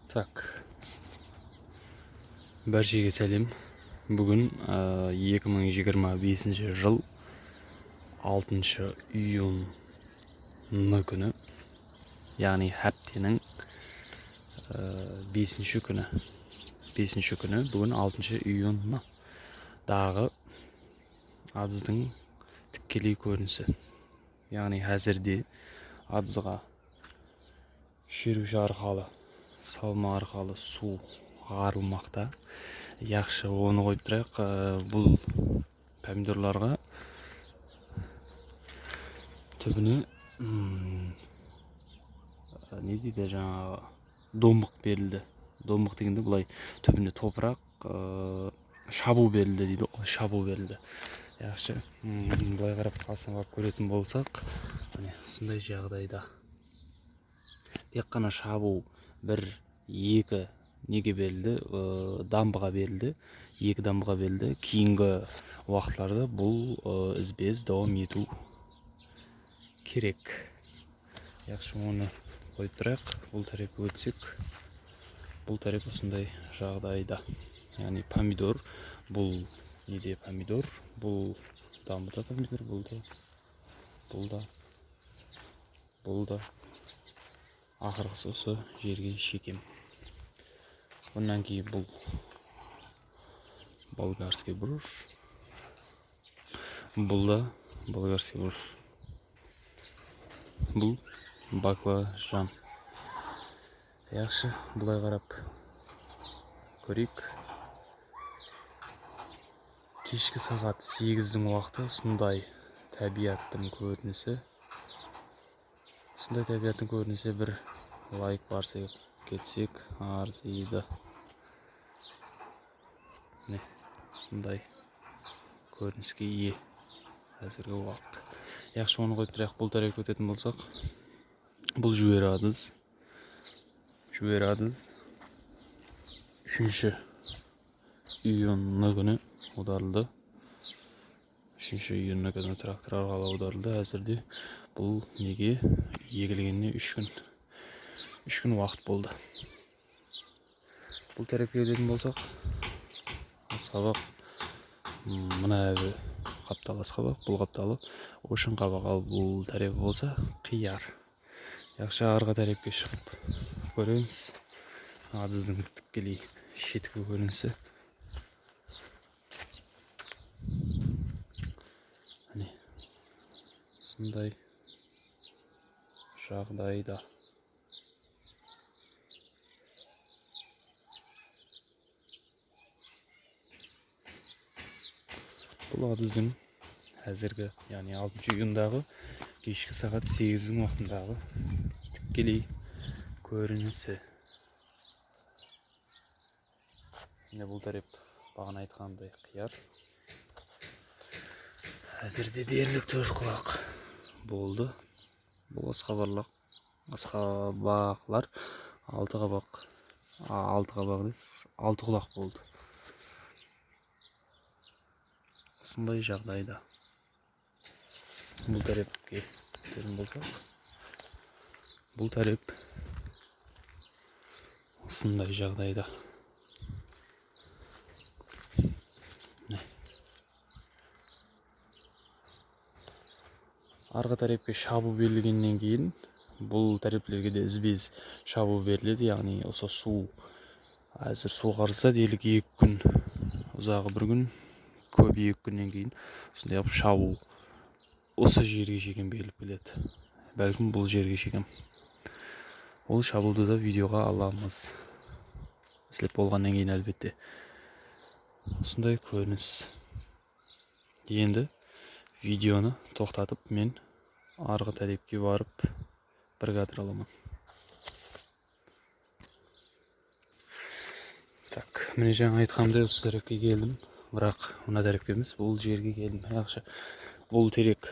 Так, бәршеге сәлем. Бүгін 2025 жыл 6 июн күні, яғни хәптенің 5 күні. Бүгін 6 июн дағы адыздың тікелей көрінісі. Яғни әзірде адызға шеруші арқалы, салма арқалы су ғарылмақта. Яқшы, оны қойып тұрайық. Бұл помидорларға түбіне не дейді, жаңағы домбық берілді. Домбық дегенде бұлай түбіне топырақ шабу берілді дейді. Шабу берілді. Яқшы, бұлай қарап қасына көретін болсақ, осындай жағдайда тек қана шабу 1-2 неге берілді, дамбыға берілді, 2 дамбыға берілді. Кейінгі уақытларда бұл ізбез давам ету керек. Яқшы, оны қойып тұрайық. Бұл тарапқа өтсек, бұл тарап осындай жағдайда. Яғни помидор, бұл неде помидор, бұл дамбыда помидор, бұл да ақырғысы осы жерге шекем. Онан кейін бұл болгарский бруш, бұл да болгарский бруш, бұл баклажан. Яқшы, бұлай қарап көрейік. Кешкі сағат 8-дің уақыты сондай табиаттың көрінісі. Бір лайк барса кетсек арзиды. Сондай көрініске ие әзіргі уақыт. Яқшы, оны қойып тұрайық. Бұл тарапқа өтетін болсақ, бұл жуер адыз. 3 июн күні аударылды. 3 июн күні трактор арқылы аударылды. Әзірде бұл неге егілгеніне 3 күн уақыт болды. Бұл тарапқа өтетін болсақ, қабақ мына қапталы қабақ, бұл қапталы ошын қабақ, ал бұл тарапы болса қияр. Яқшы, арғы тарапқа шығып көреміз. Адыздың тікелей шеткі көрінісі. Сондай жағдайда. Бұл адыздың әзіргі, яғни 6 июндағы кешкі сағат 8-дің уақытындағы тікелей көрінісі. Бұл тарап бағана айтқандай қияр. Әзірде дерлік 4 құлақ болды. Бұл асқабақлар 6 құлақ болды. Осындай жағдайда. Бұл тарапқа өтетін болсақ, бұл тарап осындай жағдайда. Арғы тарапқа шабу берілгеннен кейін, бұл тараплерге де ізбез шабу беріледі. Яғни осы су, әзір су қарса делік 2 күн, ұзағы 1 күн, көп 2 күннен кейін осындай шабу осы жерге шекем беріліп келеді. Бәлкім бұл жерге шекем. Ол шабуды да видеоға аламыз. Ізлеп болғаннан кейін әлбетте. Осындай көрініс. Енді видеоны тоқтатып, мен арғы тарапқа барып бір кадр аламын. Так, міне жаңа айтқанымдай осы тарапқа келдім, бірақ мына тарапқа емес, бұл жерге келдім. Яқшы, бұл терек,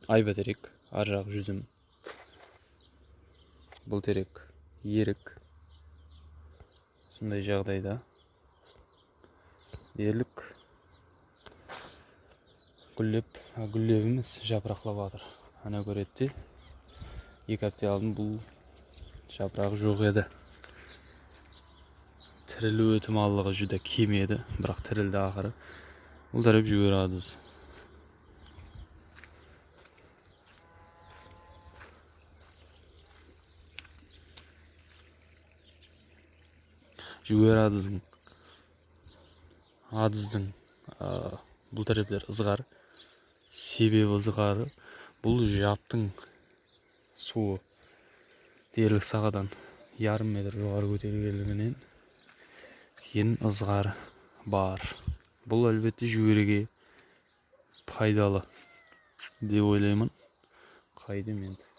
айба терек, ар жақ жүзім. Бұл терек ерік. Сондай жағдайда дерлік гүллеп емес, жапырақлап жатыр. Ана көретті, 2 апта алдын бұл жапырағы жоқ еді. тірілу ықтималдығы жүдә кем еді, бірақ тірілді ақыры. Бұл тарап жүгерадыз. Жүгерадыздың адыздың бұл тараптар ызғар. Себебі ызғары бұл жаптың суы дерлік сағадан ярым метр жоғары көтерілгенінен кейін ызғар бар. Бұл әлбетте жүгереге пайдалы деп ойлаймын. Қайдым енді.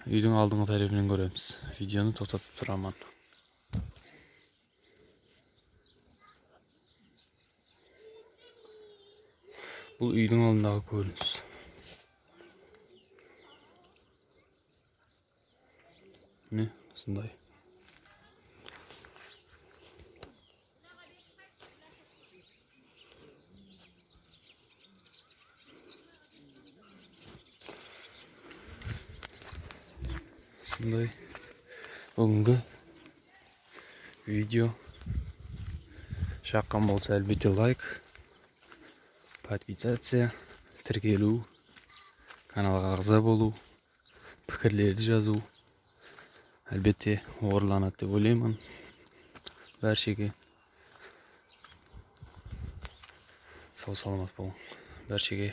Үйдің алдыңғы тарапынан көреміз. Видеоны тоқтатып тұрамын. Бұл үйдің алдындағы көрініс. Міне, осындай. Осындай бүгінгі видео жаққан болса, әлбетте лайк, подписаться, тіркелу, каналға ағза болу, пікірлерді жазу әлбетте орыланады деп ойлаймын. Бәршеге сау саламат болың. Бәршеге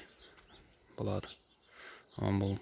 болады. Аман болың.